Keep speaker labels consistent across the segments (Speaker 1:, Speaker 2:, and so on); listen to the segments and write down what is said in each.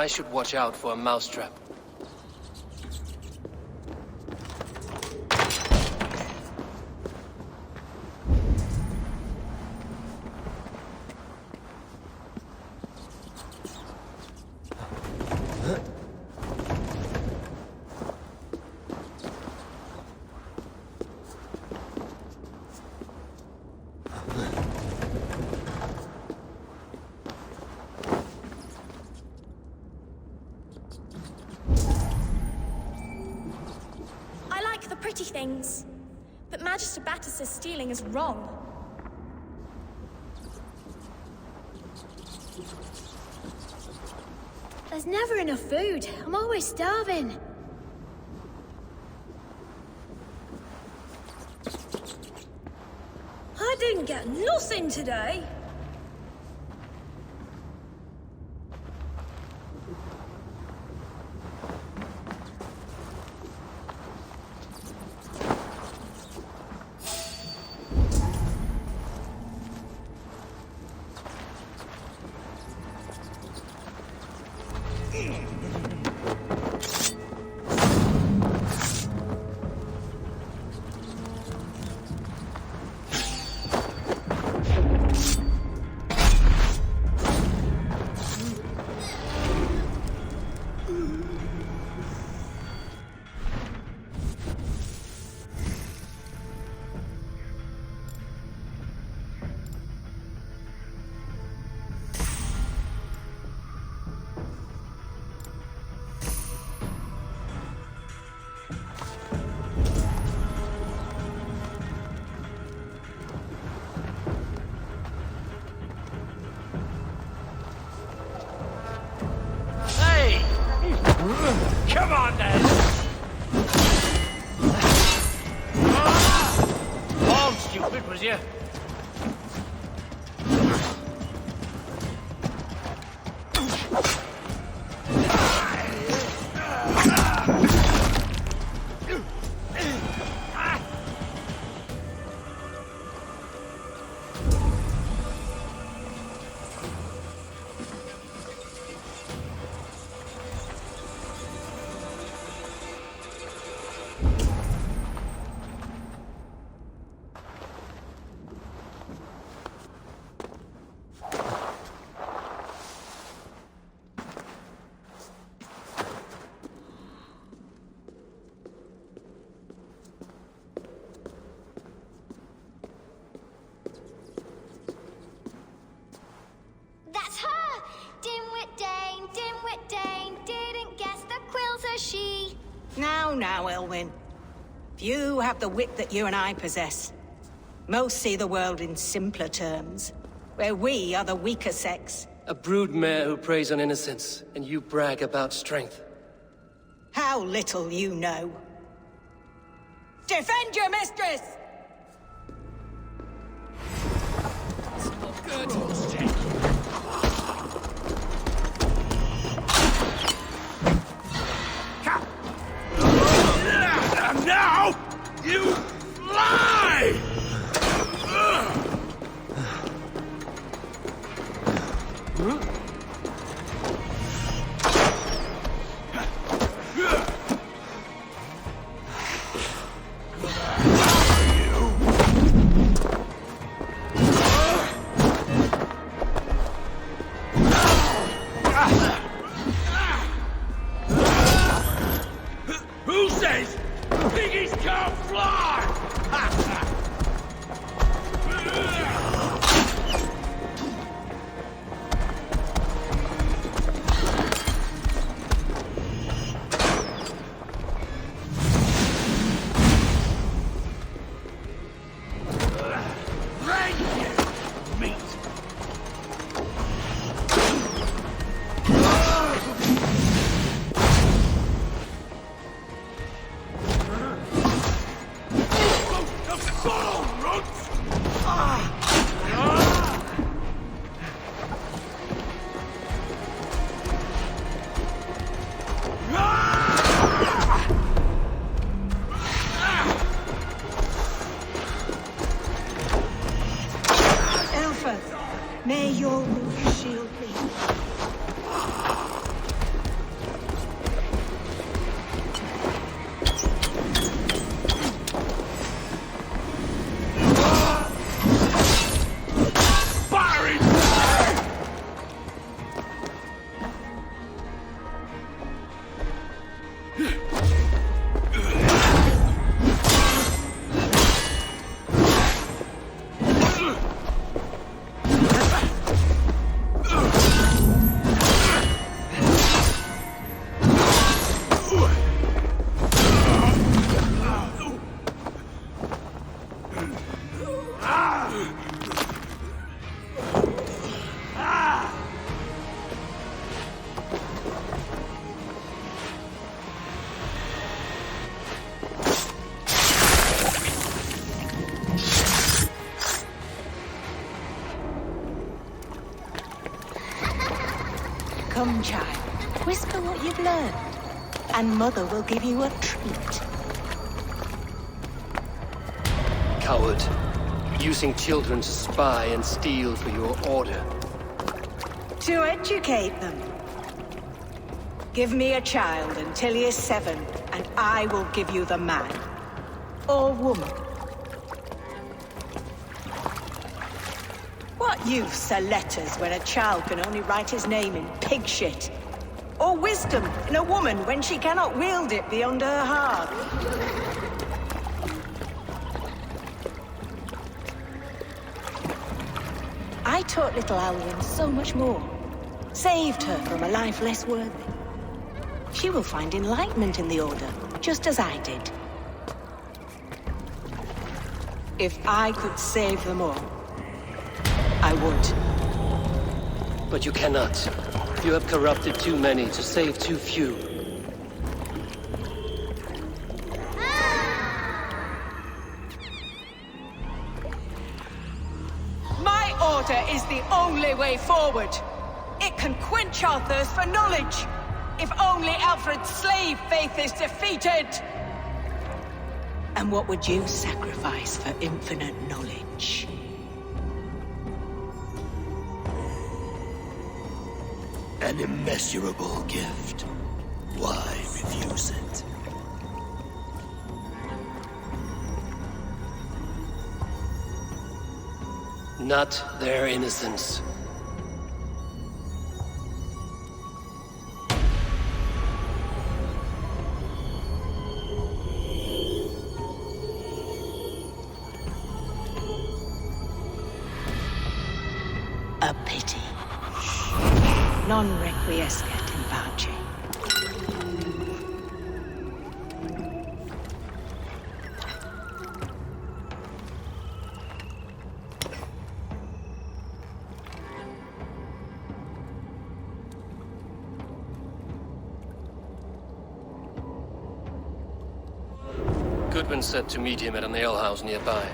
Speaker 1: I should watch out for a mousetrap.
Speaker 2: Things. But Magister Battus' stealing is wrong.
Speaker 3: There's never enough food. I'm always starving.
Speaker 2: I didn't get nothing today.
Speaker 4: Come on then! All stupid, was you?
Speaker 5: Now, Elwyn. Few have the wit that you and I possess. Most see the world in simpler terms, where we are the weaker sex.
Speaker 1: A broodmare who preys on innocence, and you brag about strength.
Speaker 5: How little you know. Defend your mistress!
Speaker 1: It's not good.
Speaker 4: And now, you fly! Who says piggies can't fly?
Speaker 5: learned, and Mother will give you a treat.
Speaker 1: Coward. Using children to spy and steal for your order.
Speaker 5: To educate them. Give me a child until he is 7, and I will give you the man. Or woman. What use are letters when a child can only write his name in pig shit? Or wisdom in a woman when she cannot wield it beyond her heart? I taught little Alwyn so much more. Saved her from a life less worthy. She will find enlightenment in the Order, just as I did. If I could save them all, I would.
Speaker 1: But you cannot. You have corrupted too many to save too few.
Speaker 5: My order is the only way forward. It can quench our thirst for knowledge. If only Alfred's slave faith is defeated. And what would you sacrifice for infinite knowledge?
Speaker 6: An immeasurable gift. Why refuse it?
Speaker 1: Not their innocence.
Speaker 5: A pity. Non requiescat in pace.
Speaker 1: Goodman said to meet him at an alehouse nearby.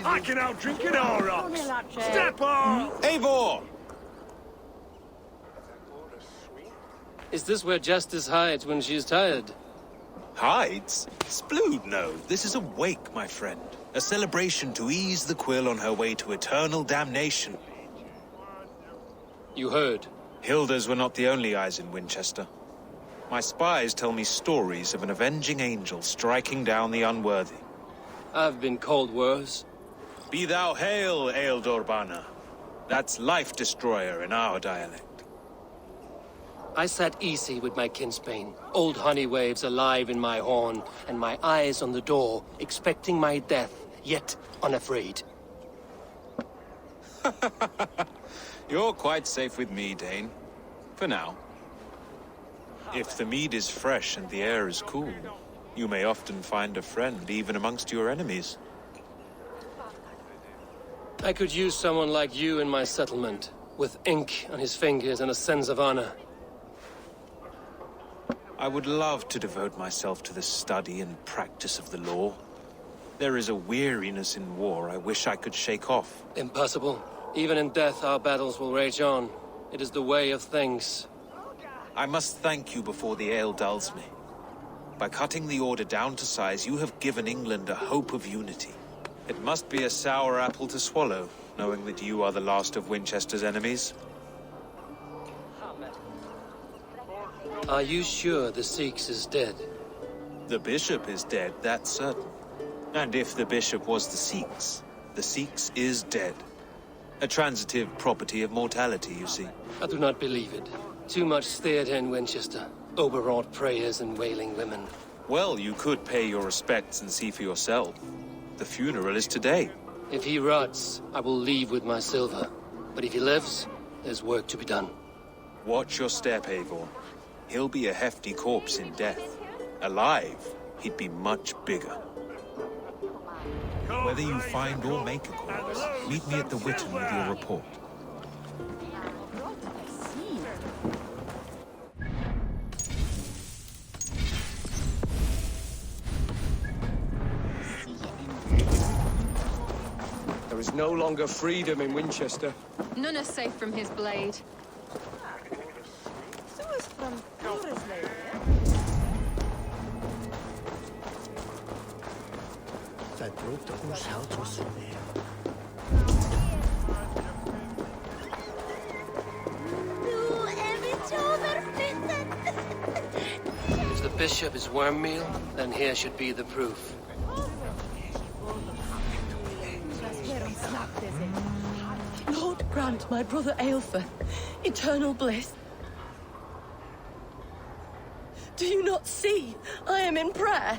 Speaker 4: I can out-drink an all-rocks. Step up!
Speaker 7: Eivor!
Speaker 1: Is this where Justice hides when she is tired?
Speaker 7: Hides? Splood, no. This is a wake, my friend. A celebration to ease the Quill on her way to eternal damnation.
Speaker 1: You heard.
Speaker 7: Hilda's were not the only eyes in Wincestre. My spies tell me stories of an avenging angel striking down the unworthy.
Speaker 1: I've been called worse.
Speaker 7: Be thou hail, Eildorbana. That's Life Destroyer in our dialect.
Speaker 1: I sat easy with my kinsbane, old honey waves alive in my horn, and my eyes on the door, expecting my death, yet unafraid.
Speaker 7: You're quite safe with me, Dane. For now. If the mead is fresh and the air is cool, you may often find a friend even amongst your enemies.
Speaker 1: I could use someone like you in my settlement, with ink on his fingers and a sense of honor.
Speaker 7: I would love to devote myself to the study and practice of the law. There is a weariness in war I wish I could shake off.
Speaker 1: Impossible. Even in death, our battles will rage on. It is the way of things.
Speaker 7: I must thank you before the ale dulls me. By cutting the Order down to size, you have given England a hope of unity. It must be a sour apple to swallow, knowing that you are the last of Winchester's enemies.
Speaker 1: Are you sure the Seax is dead?
Speaker 7: The bishop is dead, that's certain. And if the bishop was the Seax is dead. A transitive property of mortality, you see.
Speaker 1: I do not believe it. Too much theater in Winchester. Overwrought prayers and wailing women.
Speaker 7: Well, you could pay your respects and see for yourself. The funeral is today.
Speaker 1: If he rots, I will leave with my silver. But if he lives, there's work to be done.
Speaker 7: Watch your step, Eivor. He'll be a hefty corpse in death. Alive, he'd be much bigger. Whether you find or make a corpse, Meet me at the Witten with your report.
Speaker 8: There is no longer freedom in Wincestre.
Speaker 9: None are safe from his blade.
Speaker 1: If the bishop is worm meal, then here should be the proof.
Speaker 10: Lord grant my brother Eivor eternal bliss. Do you not see? I am in prayer.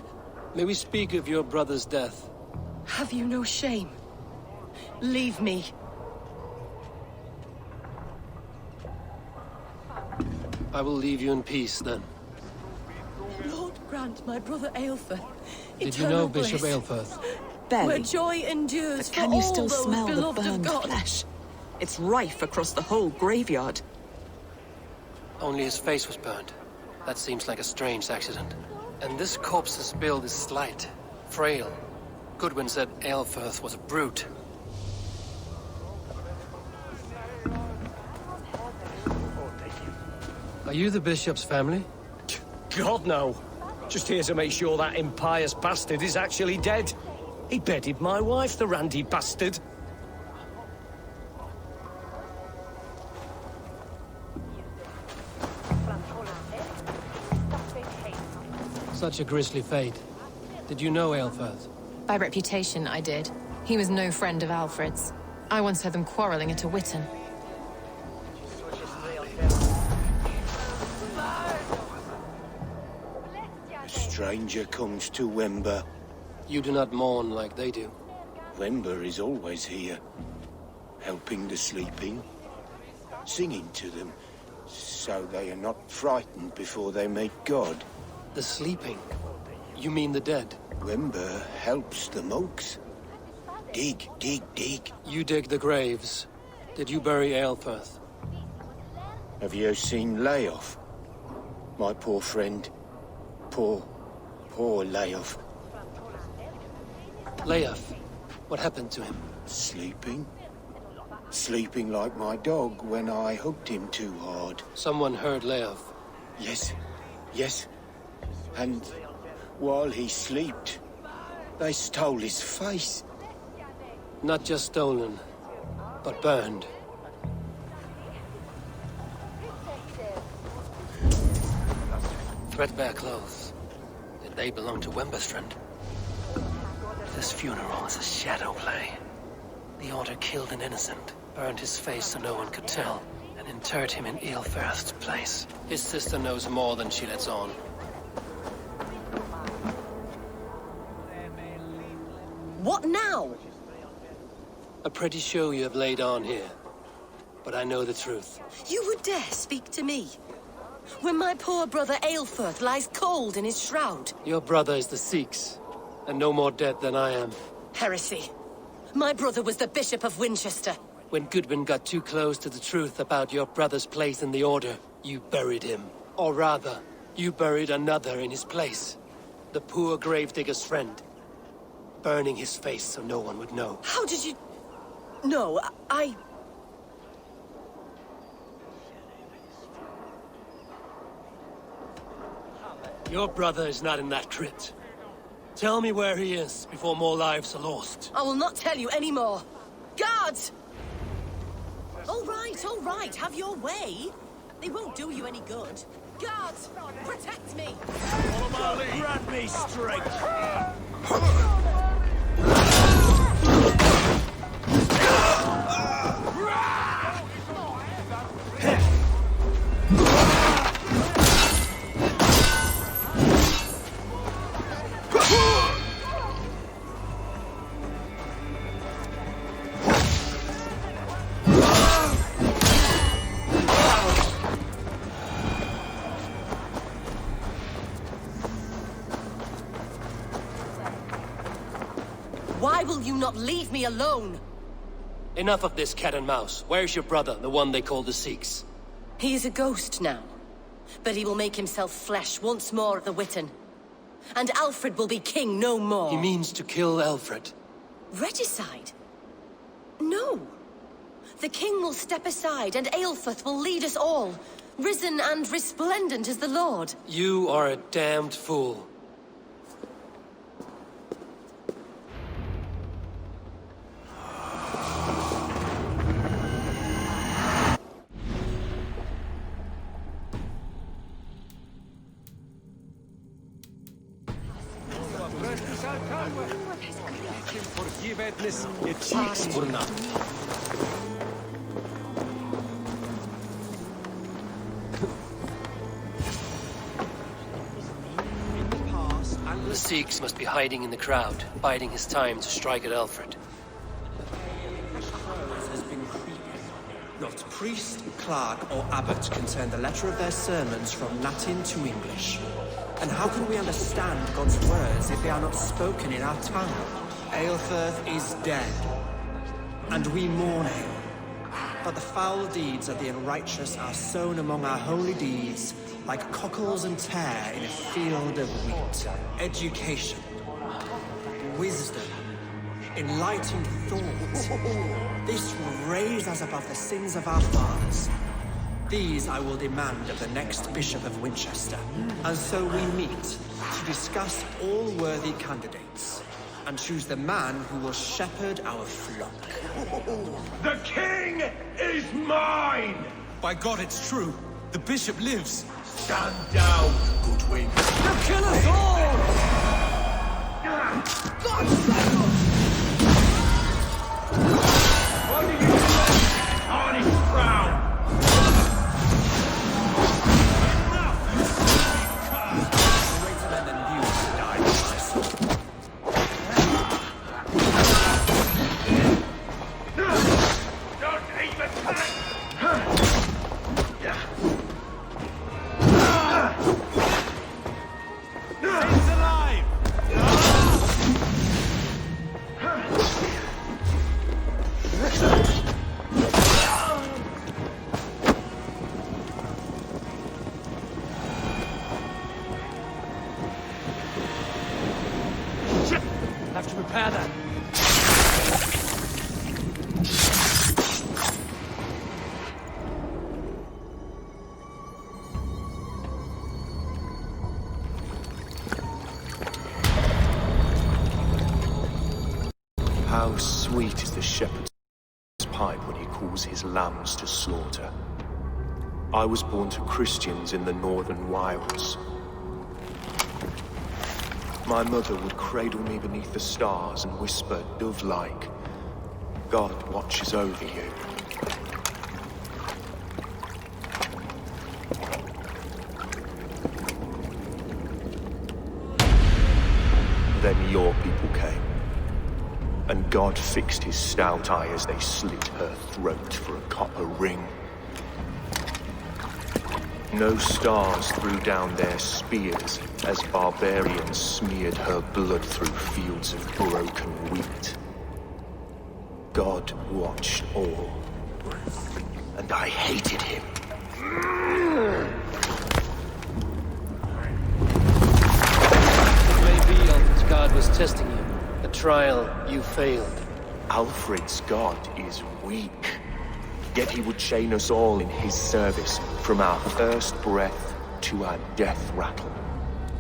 Speaker 1: May we speak of your brother's death?
Speaker 10: Have you no shame? Leave me.
Speaker 1: I will leave you in peace, then.
Speaker 10: Lord grant my brother Eivor
Speaker 1: Did you know
Speaker 10: eternal
Speaker 1: Bishop
Speaker 10: bliss,
Speaker 1: Aelfirth?
Speaker 10: where
Speaker 11: Barely.
Speaker 10: joy endures
Speaker 11: But
Speaker 10: for
Speaker 11: can you
Speaker 10: all
Speaker 11: still
Speaker 10: those
Speaker 11: smell the
Speaker 10: beloved of
Speaker 11: burned
Speaker 10: God.
Speaker 11: flesh? It's rife across the whole graveyard.
Speaker 1: Only his face was burned. That seems like a strange accident. And this corpse's build is slight, frail. Goodwin said Aelfirth was a brute. Are you the bishop's family?
Speaker 8: God, no. Just here to make sure that impious bastard is actually dead. He bedded my wife, the randy bastard.
Speaker 1: Such a grisly fate. Did you know Aelfirth?
Speaker 9: By reputation, I did. He was no friend of Alfred's. I once heard them quarreling at a Witten.
Speaker 6: A stranger comes to Wember.
Speaker 1: You do not mourn like they do.
Speaker 6: Wember is always here, helping the sleeping, singing to them, so they are not frightened before they meet God.
Speaker 1: The sleeping? You mean the dead?
Speaker 6: Wember helps the monks. Dig, dig, dig.
Speaker 1: You dig the graves. Did you bury Aelfirth?
Speaker 6: Have you seen Layoff? My poor friend. Poor Layoff.
Speaker 1: Leof, what happened to him?
Speaker 6: Sleeping? Sleeping like my dog when I hooked him too hard.
Speaker 1: Someone heard Leof.
Speaker 6: Yes, yes. And while he slept, they stole his face.
Speaker 1: Not just stolen, but burned. Threadbare clothes. Did they belong to Wemberstrand? This funeral is a shadow play. The Order killed an innocent, burned his face so no one could tell, and interred him in Aelfirth's place. His sister knows more than she lets on.
Speaker 10: What now?
Speaker 1: A pretty show you have laid on here. But I know the truth.
Speaker 10: You would dare speak to me? When my poor brother Aelfirth lies cold in his shroud.
Speaker 1: Your brother is the Seax, and no more dead than I am.
Speaker 10: Heresy. My brother was the Bishop of Wincestre.
Speaker 1: When Goodwin got too close to the truth about your brother's place in the Order, you buried him. Or rather, you buried another in his place. The poor gravedigger's friend. Burning his face so no one would know.
Speaker 10: How did you... No, I...
Speaker 1: Your brother is not in that crypt. Tell me where he is before more lives are lost.
Speaker 10: I will not tell you any more. Guards! All right, have your way. They won't do you any good. Guards, protect me!
Speaker 4: Grant me strength!
Speaker 10: Why will you not leave me alone?
Speaker 1: Enough of this cat and mouse. Where's your brother, the one they call the Seax?
Speaker 10: He is a ghost now, but he will make himself flesh once more at the Witten. And Alfred will be king no more.
Speaker 1: He means to kill Alfred.
Speaker 10: Regicide? No. The king will step aside, and Eilford will lead us all, risen and resplendent as the Lord.
Speaker 1: You are a damned fool. The Seax must be hiding in the crowd, biding his time to strike at Alfred.
Speaker 12: Has been creeping. Not priest, clerk, or abbot can turn the letter of their sermons from Latin to English. And how can we understand God's words if they are not spoken in our tongue? Aelfirth is dead, and we mourn him. But the foul deeds of the unrighteous are sown among our holy deeds, like cockles and tare in a field of wheat. Education, wisdom, enlightened thought. This will raise us above the sins of our fathers. These I will demand of the next Bishop of Wincestre. And so we meet to discuss all worthy candidates and choose the man who will shepherd our flock.
Speaker 4: The king is mine!
Speaker 12: By God, it's true. The bishop lives.
Speaker 4: Stand down, Goodwin.
Speaker 12: They'll kill us all!
Speaker 4: God save us! What do you do? Tarnished crown!
Speaker 12: Greater than the news to die by my sword.
Speaker 4: Don't even touch!
Speaker 12: He's alive!
Speaker 1: Have to repair that.
Speaker 6: How sweet is the shepherd's pipe when he calls his lambs to slaughter. I was born to Christians in the northern wilds. My mother would cradle me beneath the stars and whisper, dove-like, God watches over you. Then your people came, and God fixed his stout eye as they slit her throat for a copper ring. No stars threw down their spears as barbarians smeared her blood through fields of broken wheat. God watched all, and I hated him.
Speaker 1: It may be Alfred's God was testing you. A trial you failed.
Speaker 6: Alfred's God is weak. Yet he would chain us all in his service, from our first breath to our death rattle.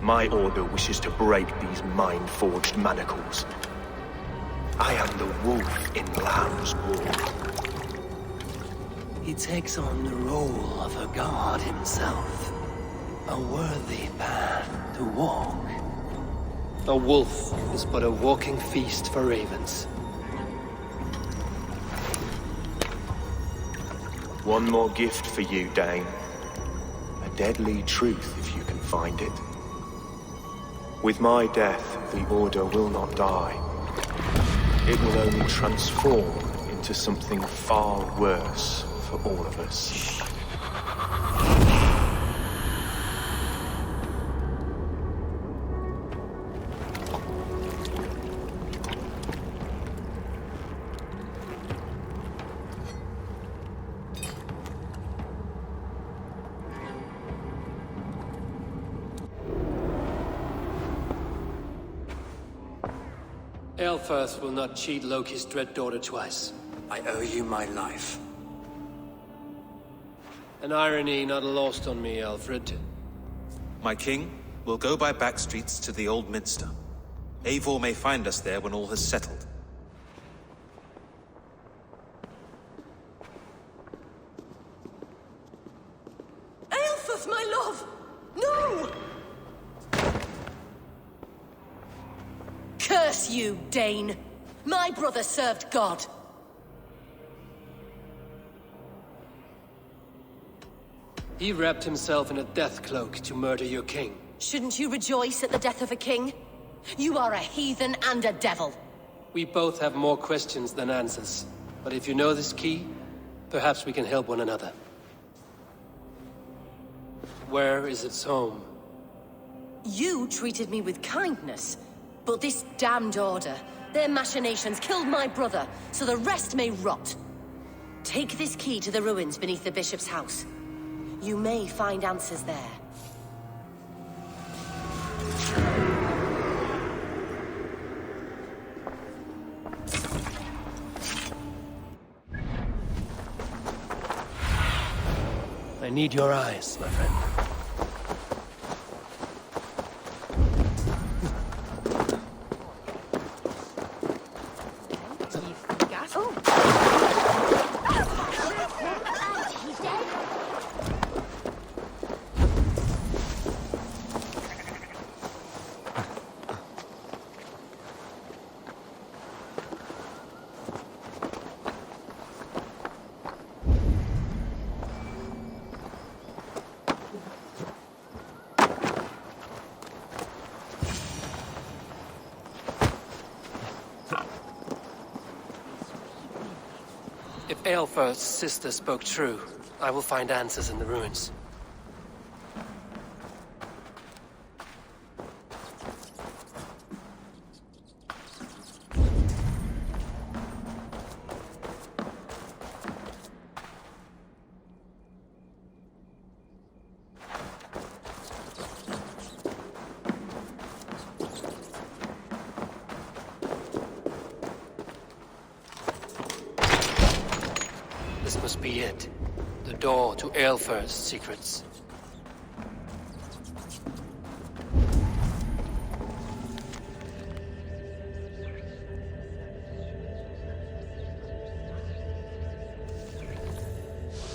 Speaker 6: My order wishes to break these mind-forged manacles. I am the wolf in Lamb's Wool.
Speaker 1: He takes on the role of a god himself. A worthy path to walk. A wolf is but a walking feast for ravens.
Speaker 6: One more gift for you, Dane. A deadly truth, if you can find it. With my death, the Order will not die. It will only transform into something far worse for all of us.
Speaker 1: Aelfirth will not cheat Loki's dread daughter twice.
Speaker 12: I owe you my life.
Speaker 1: An irony not lost on me, Alfred.
Speaker 7: My king, we'll go by back streets to the old minster. Eivor may find us there when all has settled.
Speaker 10: Aelfirth, my love! No! Curse you, Dane! My brother served God.
Speaker 1: He wrapped himself in a death cloak to murder your king.
Speaker 10: Shouldn't you rejoice at the death of a king? You are a heathen and a devil.
Speaker 1: We both have more questions than answers. But if you know this key, perhaps we can help one another. Where is its home?
Speaker 10: You treated me with kindness, but this damned order, their machinations killed my brother, so the rest may rot. Take this key to the ruins beneath the bishop's house. You may find answers there.
Speaker 1: I need your eyes, my friend. If Aelfirth's sister spoke true, I will find answers in the ruins. This must be it. The door to Aelfirth's secrets.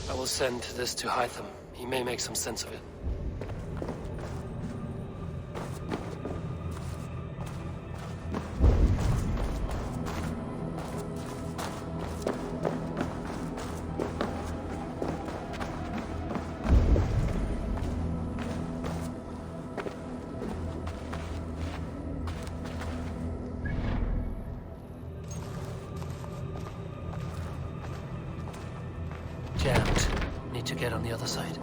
Speaker 1: I will send this to Hytham. He may make some sense of it. Jammed. Need to get on the other side.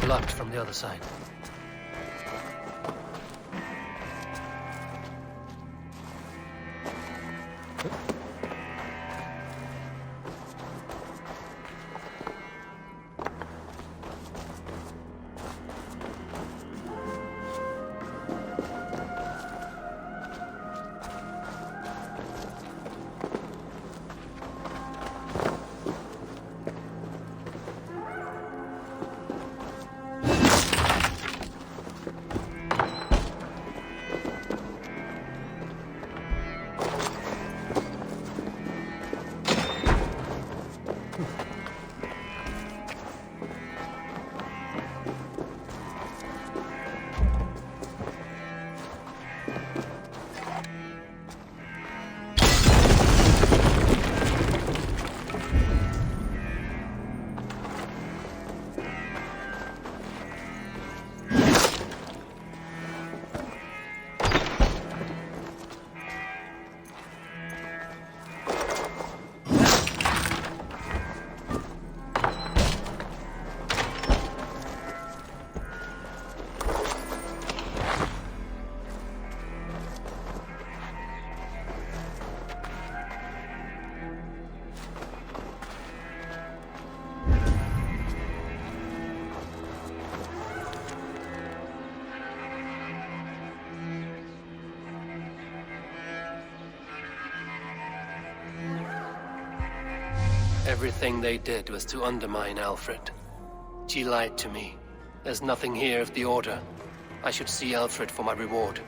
Speaker 1: Blocked from the other side. Everything they did was to undermine Alfred. She lied to me. There's nothing here of the Order. I should see Alfred for my reward.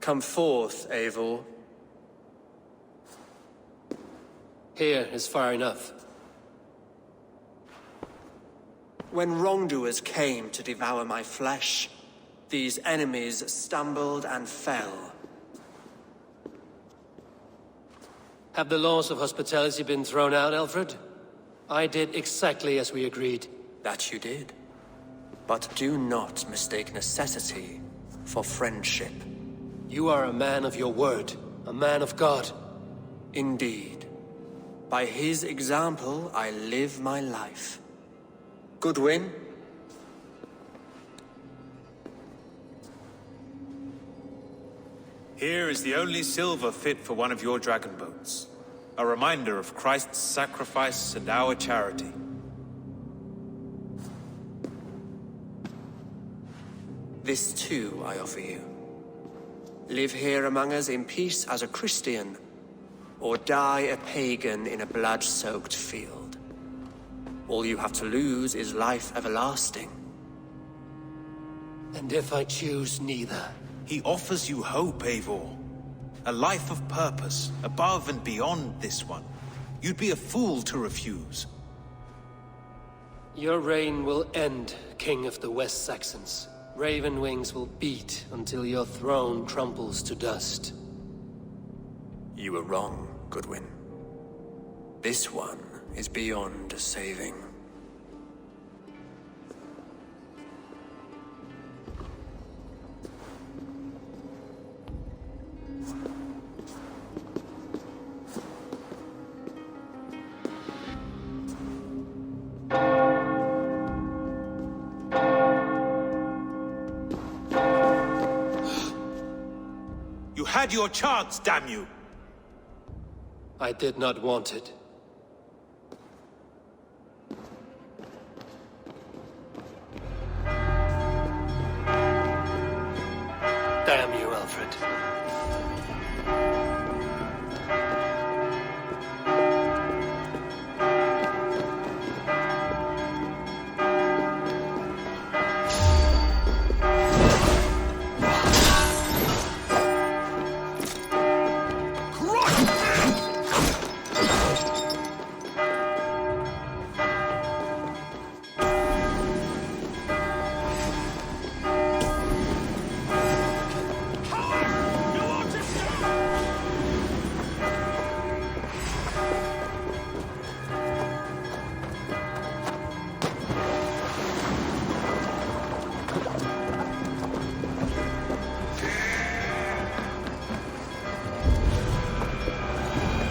Speaker 12: Come forth, Eivor.
Speaker 1: Here is far enough.
Speaker 12: When wrongdoers came to devour my flesh, these enemies stumbled and fell.
Speaker 1: Have the laws of hospitality been thrown out, Alfred? I did exactly as we agreed.
Speaker 12: That you did. But do not mistake necessity for friendship.
Speaker 1: You are a man of your word, a man of God.
Speaker 12: Indeed. By his example, I live my life. Goodwin?
Speaker 7: Here is the only silver fit for one of your dragon boats. A reminder of Christ's sacrifice and our charity.
Speaker 12: This too I offer you. Live here among us in peace as a Christian, or die a pagan in a blood-soaked field. All you have to lose is life everlasting.
Speaker 1: And if I choose neither?
Speaker 7: He offers you hope, Eivor. A life of purpose, above and beyond this one. You'd be a fool to refuse.
Speaker 1: Your reign will end, King of the West Saxons. Raven wings will beat until your throne crumbles to dust.
Speaker 12: You were wrong, Goodwin. This one is beyond saving.
Speaker 7: You had your chance, damn you!
Speaker 1: I did not want it. Damn you, Alfred.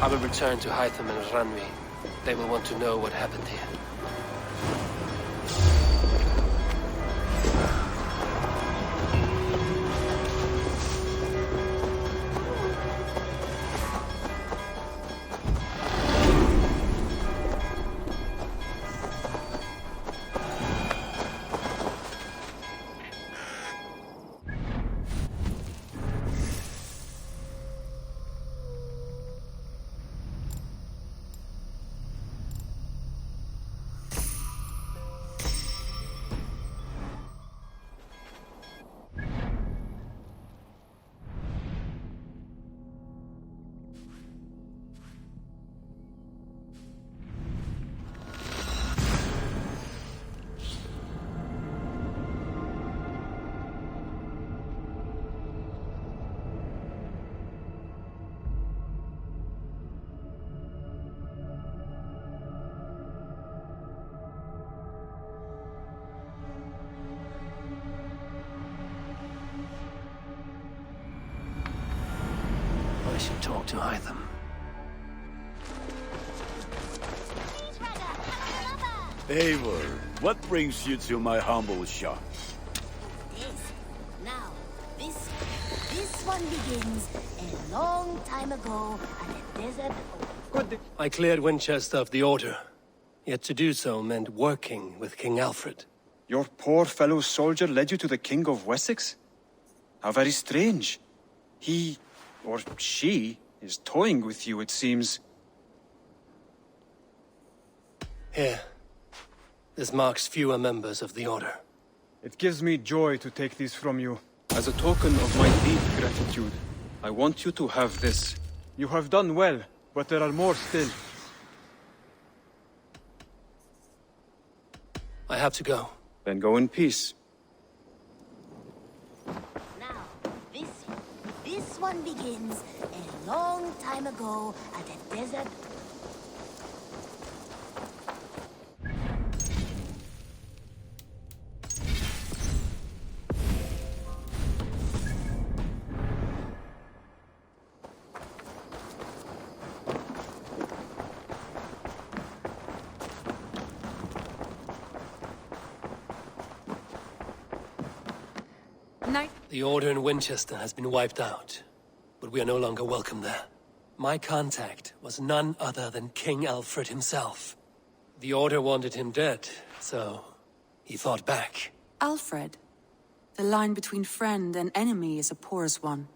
Speaker 1: I will return to Hytham and Ranvi. They will want to know what happened here. how to hide them.
Speaker 13: Eivor, what brings you to my humble shop?
Speaker 14: Now, this one begins a long time ago at a desert.
Speaker 1: I cleared Wincestre of the Order. Yet to do so meant working with King Alfred.
Speaker 15: Your poor fellow soldier led you to the King of Wessex? How very strange. He, or she, is toying with you, it seems.
Speaker 1: Here. This marks fewer members of the Order.
Speaker 15: It gives me joy to take these from you. As a token of my deep gratitude, I want you to have this. You have done well, but there are more still.
Speaker 1: I have to go.
Speaker 15: Then go in peace.
Speaker 14: Now, this one begins a long time ago at a desert.
Speaker 1: The Order in Winchester has been wiped out, but we are no longer welcome there. My contact was none other than King Alfred himself. The Order wanted him dead, so he fought back.
Speaker 11: Alfred. The line between friend and enemy is a porous one.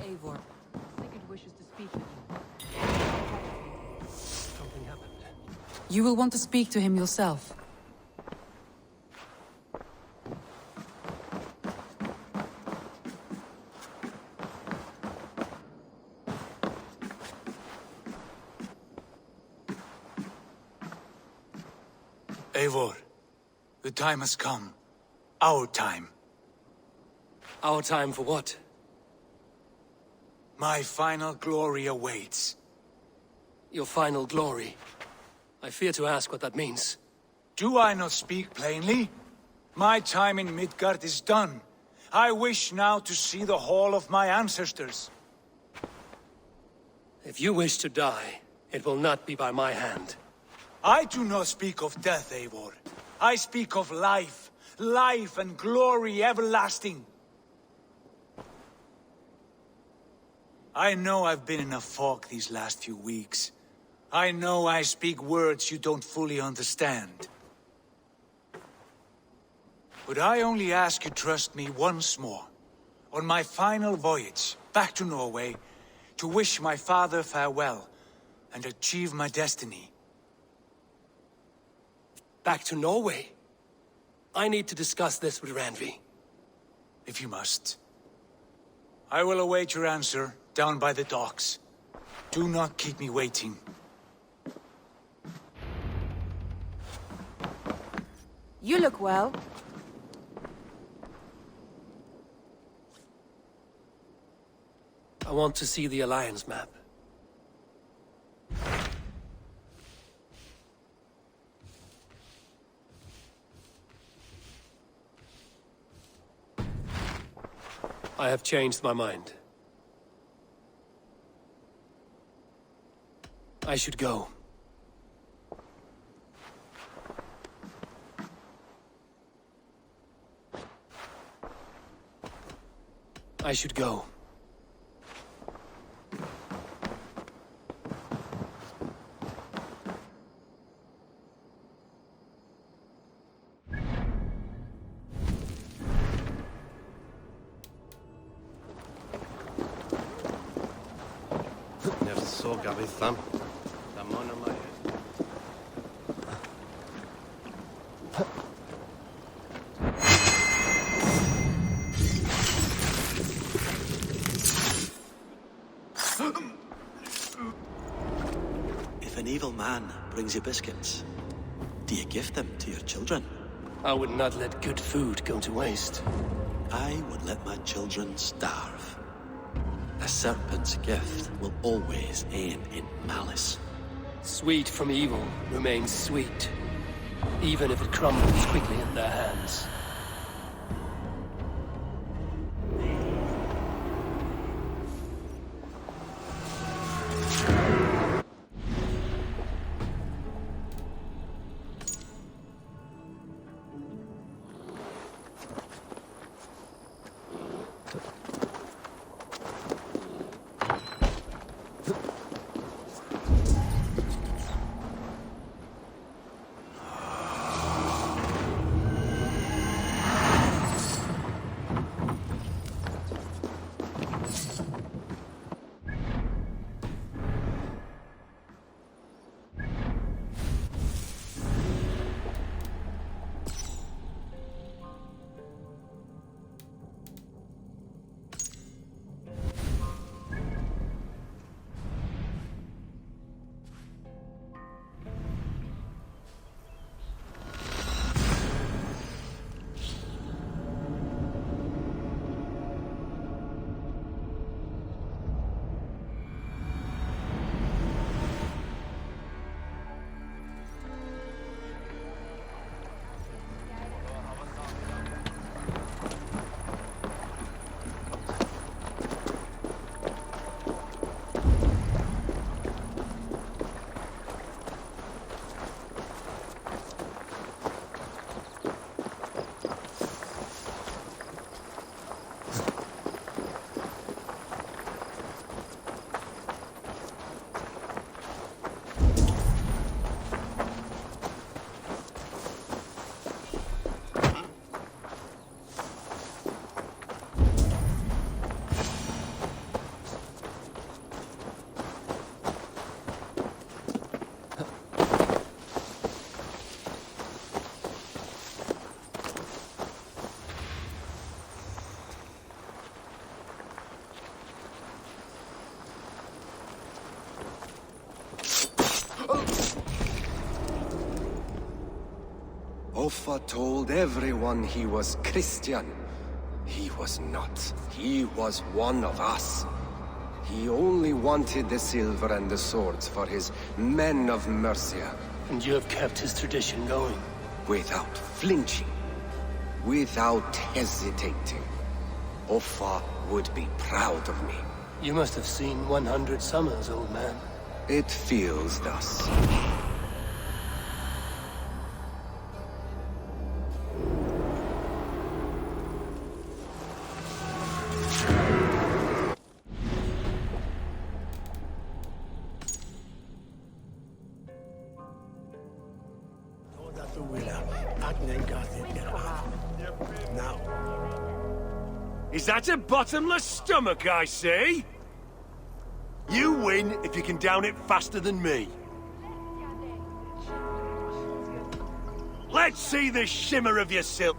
Speaker 9: Eivor. Sigurd wishes to speak with you.
Speaker 1: Something happened.
Speaker 11: You will want to speak to him yourself.
Speaker 16: Eivor, the time has come. Our time.
Speaker 1: Our time for what?
Speaker 16: My final glory awaits.
Speaker 1: Your final glory? I fear to ask what that means.
Speaker 16: Do I not speak plainly? My time in Midgard is done. I wish now to see the hall of my ancestors.
Speaker 1: If you wish to die, it will not be by my hand.
Speaker 16: I do not speak of death, Eivor. I speak of life. Life and glory everlasting. I know I've been in a fog these last few weeks. I know I speak words you don't fully understand. But I only ask you trust me once more. On my final voyage, back to Norway, to wish my father farewell, and achieve my destiny.
Speaker 1: Back to Norway? I need to discuss this with Randvi.
Speaker 16: If you must. I will await your answer down by the docks. Do not keep me waiting.
Speaker 11: You look well.
Speaker 1: I want to see the Alliance map. I have changed my mind. I should go. I should go.
Speaker 17: Never saw Gabby Thumb. I'm on my head.
Speaker 18: If an evil man brings you biscuits, do you give them to your children?
Speaker 1: I would not let good food go to waste.
Speaker 18: I would let my children starve. serpent's gift will always end in malice.
Speaker 1: Sweet from evil remains sweet, even if it crumbles quickly in their hands.
Speaker 19: Offa told everyone he was Christian. He was not. He was one of us. He only wanted the silver and the swords for his men of Mercia.
Speaker 1: And you have kept his tradition going.
Speaker 19: Without flinching. Without hesitating. Offa would be proud of me.
Speaker 1: You must have seen 100 summers, old man.
Speaker 19: It feels thus.
Speaker 20: Is that a bottomless stomach I see? You win if you can down it faster than me. Let's see the shimmer of your silk.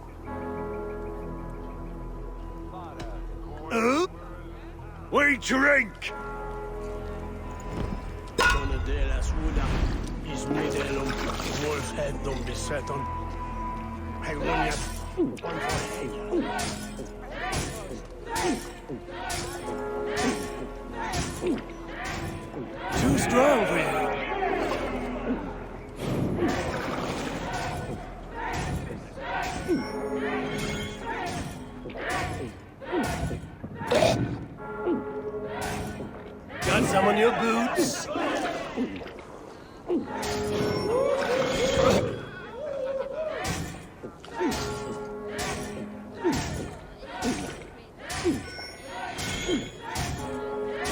Speaker 20: We drink!
Speaker 19: Too strong for you.
Speaker 20: Got some on your boots?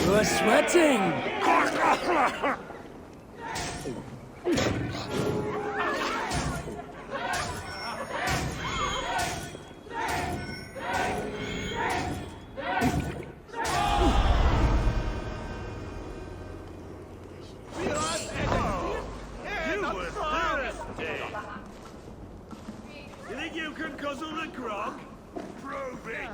Speaker 1: You're sweating!
Speaker 20: You think you can guzzle the grog? Prove it!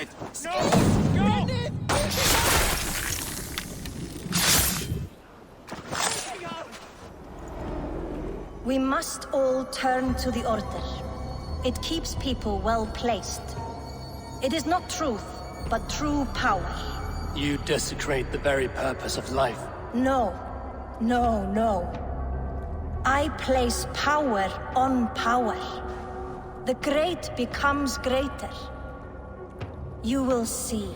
Speaker 20: it! No!
Speaker 21: We must all turn to the Order. It keeps people well placed. It is not truth, but true power.
Speaker 1: You desecrate the very purpose of life.
Speaker 21: No. No, no. I place power on power. The great becomes greater. You will see.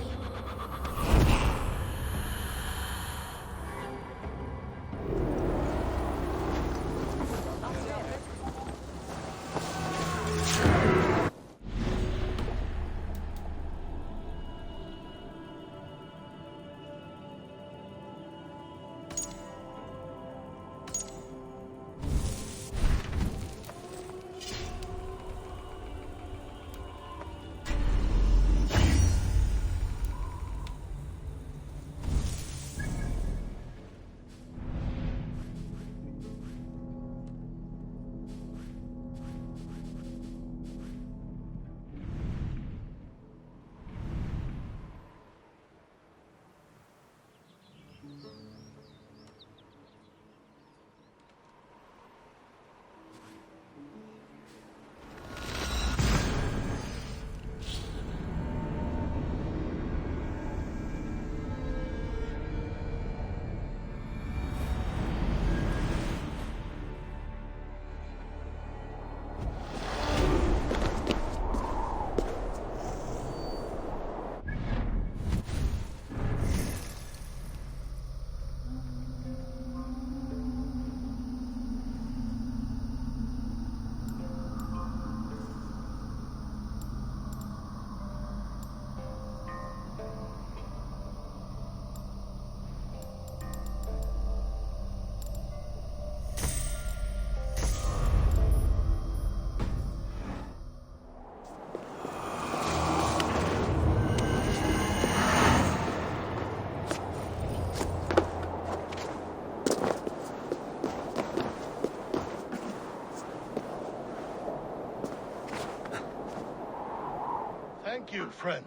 Speaker 22: Thank you, friend.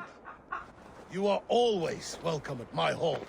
Speaker 22: You are always welcome at my hall.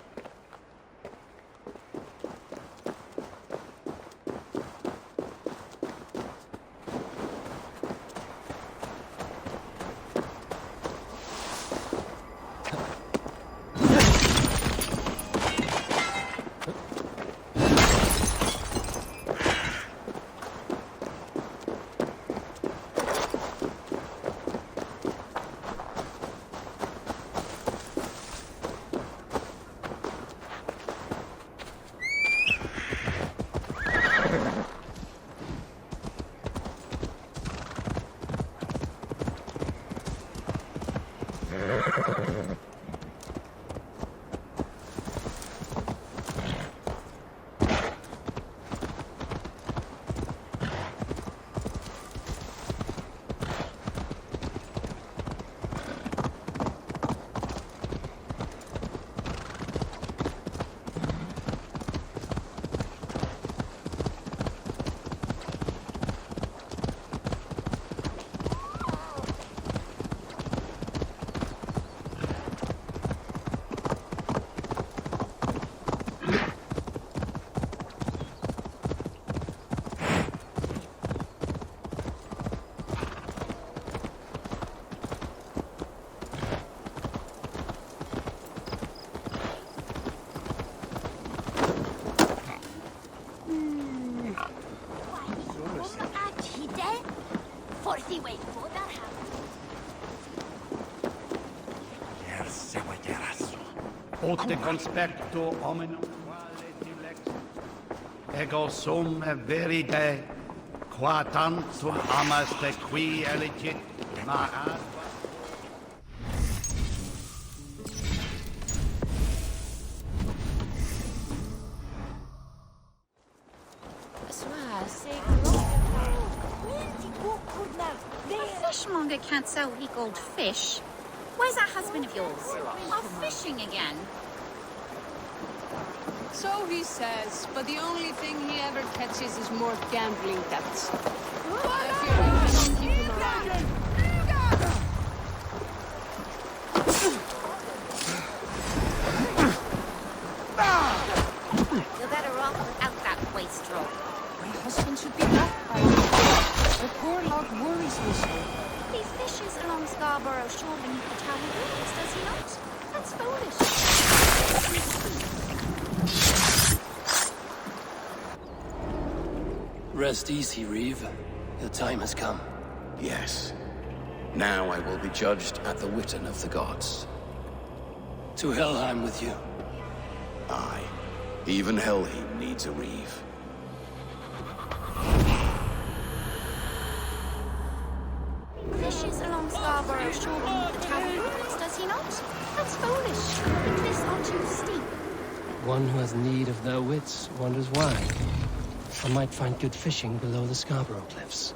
Speaker 13: Ut conspecto hominum quale dilex ego sum veride qua tantum amaste qui elegit ma ad
Speaker 23: A fishmonger can't sell weak old fish. Where's that husband of yours? Off fishing again.
Speaker 5: So he says, but the only thing he ever catches is more gambling debts. I fear we cannot keep him around.
Speaker 23: along Scarborough shore beneath the tower walls, does he not? That's foolish.
Speaker 1: Rest easy, Reeve. Your time has come.
Speaker 2: Yes. Now I will be judged at the Witten of the gods.
Speaker 1: To Helheim with you.
Speaker 2: Aye. Even Helheim needs a Reeve.
Speaker 23: Fishes along Scarborough shore beneath the tower walls, does he not? That's foolish. The cliffs are too steep.
Speaker 1: One who has need of their wits wonders why. I might find good fishing below the Scarborough Cliffs.